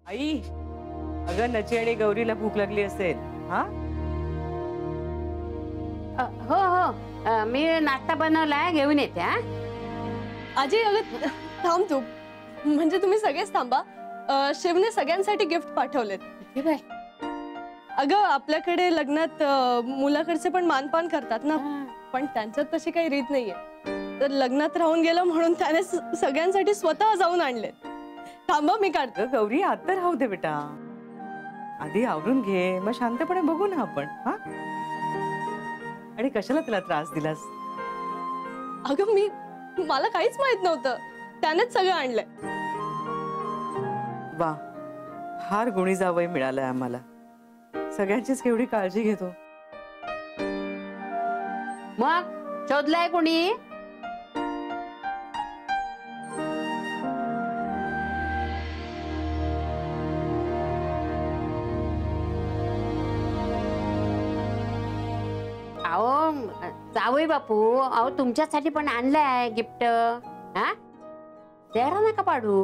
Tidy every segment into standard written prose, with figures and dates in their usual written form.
आई, अगं नची आणि गौरीला भूक लागली असेल. हा हो हो, मी नाश्ता बनवलाय, घेऊन येते. हा आजी अगं थांब तू, म्हणजे तुम्ही सगळेच थांबा. शिवने सगळ्यांसाठी गिफ्ट पाठवलेत. अगं आपल्याकडे लग्नात मुलाकडचे पण मानपान करतात ना, पण त्यांच्यात तशी काही रीत नाहीये. तर लग्नात राहून गेलं म्हणून त्याने सगळ्यांसाठी स्वतः जाऊन आणले. थांबा मी काढते. गौरी आता राहू दे बेटा, आधी आवरून घे, मग शांतपणे बघू ना आपण. हा आणि कशाला तिला त्रास दिलास? अगं मला काहीच माहित नव्हतं, त्यानेच सगळं आणलंय. वा, फार गुणी जावई मिळालंय आम्हाला. सगळ्यांचीच केवढी काळजी घेतो. मग शोधलाय कोणी? अहो जावई बापू, अहो तुमच्यासाठी पण आणलंय गिफ्ट. हा चेहरा नका पाडू.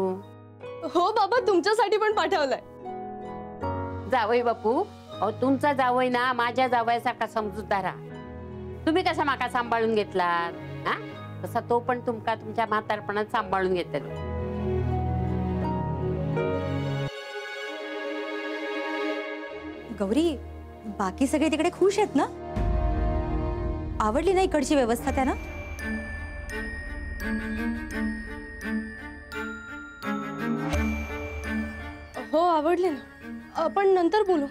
हो बाबा, तुमच्यासाठी पण पाठवलंय. जावई बापू, अहो तुमचा जावई ना माझ्या जावयासारखा समजूतदार. तुम्ही कसा माका सांभाळून घेतलात, हा तसा तो पण तुमका तुमच्या म्हातारपणात सांभाळून घेतला. गौरी, बाकी सगळे तिकडे खुश आहेत ना? आवडली ना इकडची व्यवस्था त्यांना? हो आवडले ना, आपण नंतर बोलू.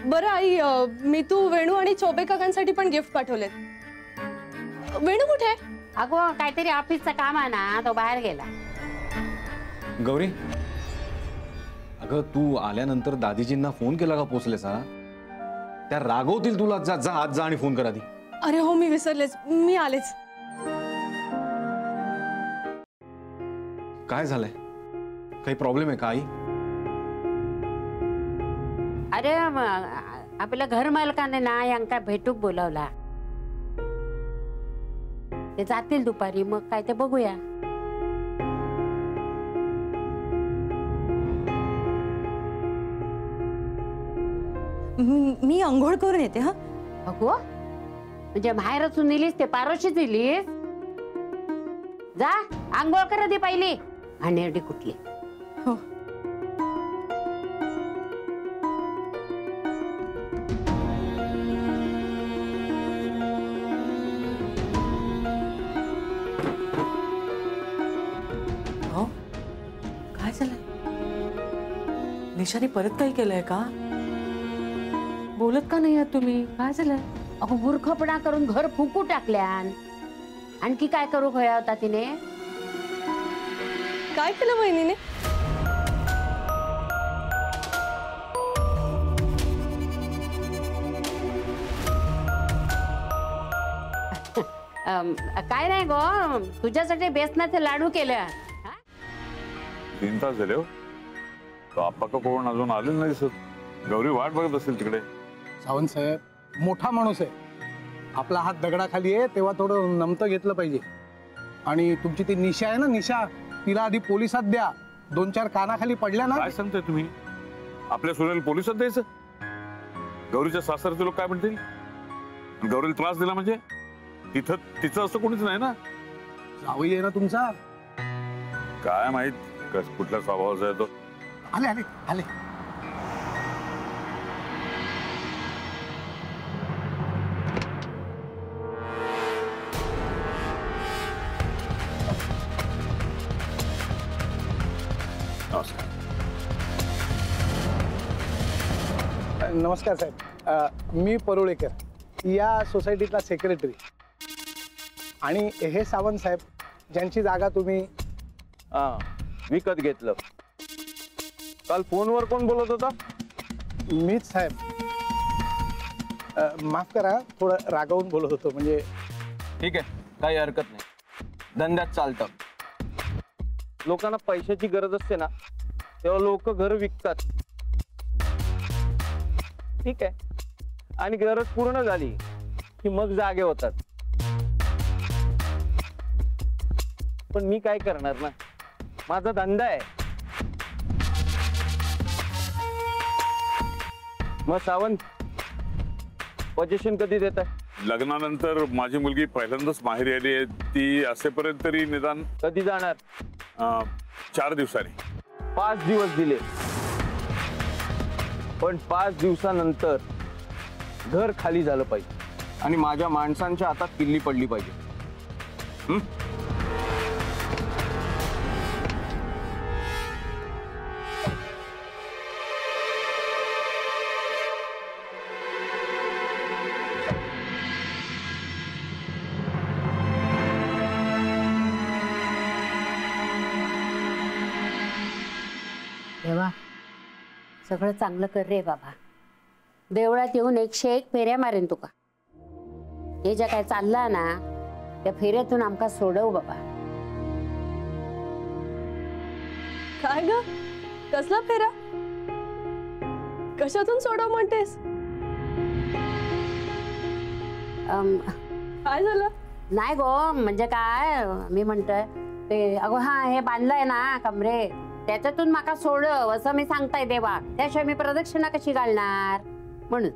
बरं आई, मी तू वेणू आणि चौबे काकांसाठी पण गिफ्ट पाठवलेत. वेणू कुठे? अगो काहीतरी ऑफिसचं काम आहे ना, तो बाहेर गेला. गौरी, अगं तू आल्यानंतर दादीजींना फोन केला का पोचलेसा? त्या रागवतील तुला. जा जा, आज जा आणि फोन करा दी. अरे हो, मी विसरलेच, मी आलेच. काय झालंय? काही प्रॉब्लेम आहे का आई? अरे आपल्या घर मालकाने ना यांका भेटूक बोलावला. ते जातील दुपारी, मग काय ते बघूया. मी अंघोळ करून येते. हा अगो, म्हणजे बाहेरच नेलीस ते पारोशी दिलीस? जा आंघोळ करा दे पहिली. आणि कुठली? हो. काय झालं? निशाने परत काही केलंय का? बोलत का नाही आहात तुम्ही? काय झालं? अगो मूर्खपणा करून घर फुकू टाकल्यान. आणखी काय करू होया होता तिने? काय केलं वहिनीने? काय नाही गो, तुझ्यासाठी बेसनाचे लाडू केले. 3 तास झाले हो, तो आप्पा का कोण अजून आलेलं नाही दिसत. गौरी वाट बघत असेल तिकडे. सावंत साहेब मोठा माणूस आहे, आपला हात दगडाखाली आहे तेव्हा थोडं नमतं घेतलं पाहिजे. आणि तुमची ती निशा आहे ना, निशा, तिला आधी पोलिसात द्या. 2-4 कानाखाली पडल्या ना. काय सांगताय तुम्ही? आपल्या सुनेला पोलिसात द्यायचं? गौरीच्या सासरचे लोक काय म्हणतील? गौरीला त्रास दिला म्हणजे तिथं तिचं असं कोणीच नाही ना. जावई आहे ना तुमचा. काय माहित कुठल्या स्वभावाचा आहे तो. आले आले आले. नमस्कार साहेब, मी परुळेकर, या सोसायटीतला सेक्रेटरी. आणि हे सावंत साहेब, ज्यांची जागा तुम्ही विकत घेतलं. काल फोनवर कोण बोलत होता? मीच साहेब. माफ करा, थोडं रागावून बोलत होतो. म्हणजे ठीक आहे, काही हरकत नाही, धंद्यात चालतं. लोकांना पैशाची गरज असते ना, तेव्हा लोक घर विकतात. ठीक आहे, आणि गरज पूर्ण झाली की मग जागे होतात. पण मी काय करणार ना, माझा धंदा आहे, मग सावंत पोझिशन कधी देत आहे? लग्नानंतर माझी मुलगी पहिल्यांदाच माहेरी आली आहे, ती असेपर्यंत तरी निदान कधी जाणार? 4 दिवसांनी. 5 दिवस दिले, पण 5 दिवसानंतर घर खाली झालं पाहिजे आणि माझ्या माणसांच्या हातात किल्ली पडली पाहिजे. देवा सगळं चांगलं कर रे बाबा. देवळात येऊन 101 फेऱ्या मारेन तुका. हे जे काय चालला ना त्या फेऱ्यातून आमका सोडव बाबा. काय ग कसला फेरा? कशातून सोडव म्हणतेस? काय झालं? नाही गो, म्हणजे काय मी म्हणतोय ते अगो हा हे बांधलंय ना कमरे, त्याच्यातून माका सोडव असं मी सांगताय देवा. त्याशिवाय मी प्रदक्षिणा कशी घालणार म्हणून.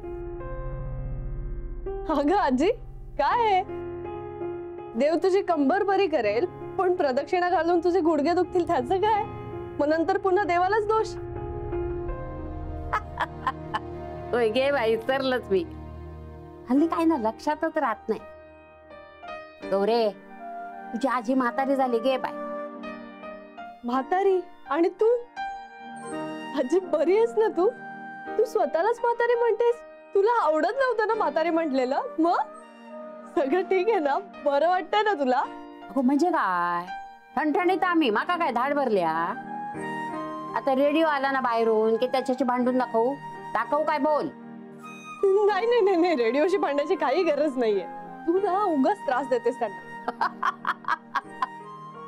अगं आजी काय आहे? देव तुझी कंबर बरी करेल, पण प्रदक्षिणा घालून तुझे गुडघे दुखतील त्याचं काय? मग नंतर पुन्हा देवालाच दोष. होय गे बाई, विसरलंच मी. हल्ली काय ना लक्षातच राहत नाही. गौरे तुझी आजी म्हातारी झाली गे बाय. म्हातारी? आणि तू आजी बरी आहेस ना? तू तू स्वतःलाच म्हातारी म्हणतेस. तुला आवडत नव्हतं ना म्हातारी म्हटलेलं? मग सगळं ठीक आहे ना? बरं वाटतंय ना तुला? हो म्हणजे काय ठणठणीत आम्ही माका काय धाड भरल्या. आता रेडिओ आला ना बाहेरून की त्याच्याशी भांडून दाखवू काय बोल. नाही नाही नाही नाही, रेडिओशी भांडायची काही गरज नाहीये. तू ना उगाच त्रास देतेस त्यांना.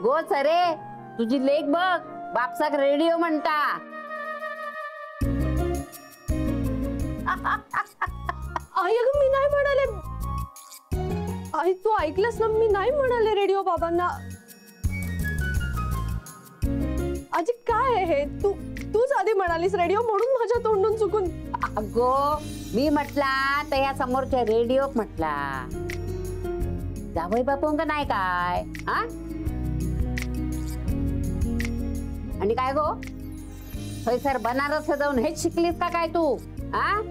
गो सरे तुझी लेक बघ, बापसाक रेडिओ म्हणता. आई अगं मी नाही म्हणाले. आई तू ऐकलंस ना, मी नाही म्हणाले रेडिओ बाबांना. आजी काय आहे हे? तूच आधी म्हणालीस रेडिओ म्हणून माझ्या तोंडून चुकून. अगो मी म्हटला तर या समोरच्या रेडिओ म्हटला. जावई बापू का नाही काय हा? आणि काय गो सर बनारस जाऊन हेच शिकलीस का काय तू हा?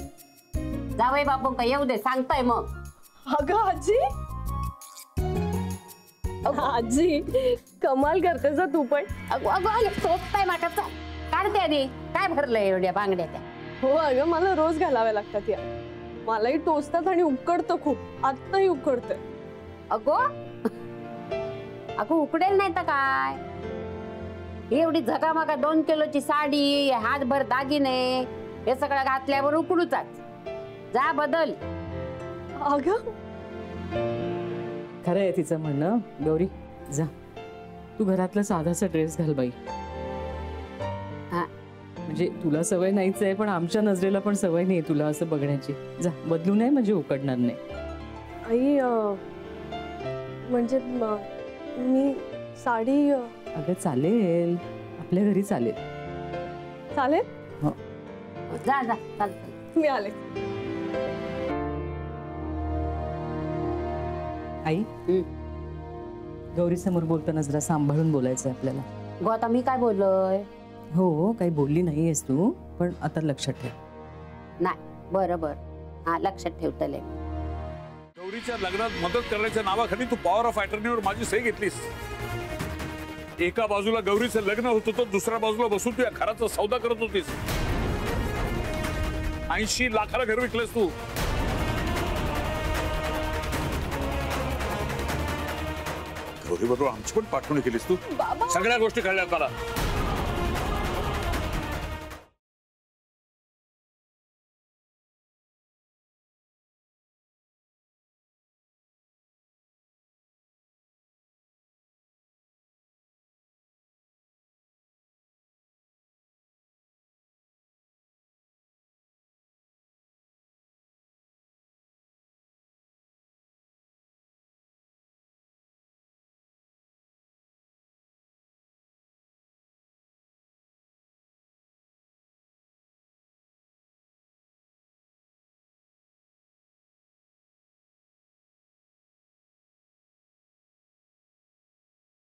जावई बापू का येऊ दे सांगताय मग. अगं आजी आजी कमाल करतेस तू पण. अगो सोपताय माका. काढते आधी काय भरलंय एवढ्या बांगड्या त्या. हो अगं मला रोज घालाव्या लागतात या. मलाही टोचतात आणि उकडतं खूप. आत्ताही उकडतंय. अगो उकडेल नाही तर काय. एवढी झगामगा 2 किलोची साडी, हातभर दागिने, हे सगळं घातल्यावर उकडूचाच. जा बदल. अगं खरं आहे तिचं म्हणणं. गौरी जा तू घरातला साधासा ड्रेस घाल बाई. म्हणजे तुला सवय नाहीच आहे, पण आमच्या नजरेला पण सवय नाही तुला असं बघण्याची. जा बदलू नये म्हणजे उकडणार नाही. आई म्हणजे मी साडी. अगं चालेल, आपल्या घरी चालेल. चालेल जा जा चालतं. मी आले. आई गौरी समोर बोलताना जरा सांभाळून बोलायचं आपल्याला. गो आता मी काय बोललोय? हो काही बोलली नाहीयेस तू, पण आता लक्षात ठेव. नाही बरोबर हा लक्षात ठेवतले. गौरीच्या लग्नात मदत करण्याच्या नावाखाली तू पॉवर ऑफ अटर्नीवर माझी सही घेतलीस. एका बाजूला गौरीचं लग्न होत होतं, दुसऱ्या बाजूला बसून तू या घराचा सौदा करत होतीस. 80 लाखाला घर विकलंस तू. गौरी बरोबर आमची पण पाठवणी केलीस तू. सगळ्या गोष्टी कळल्या मला.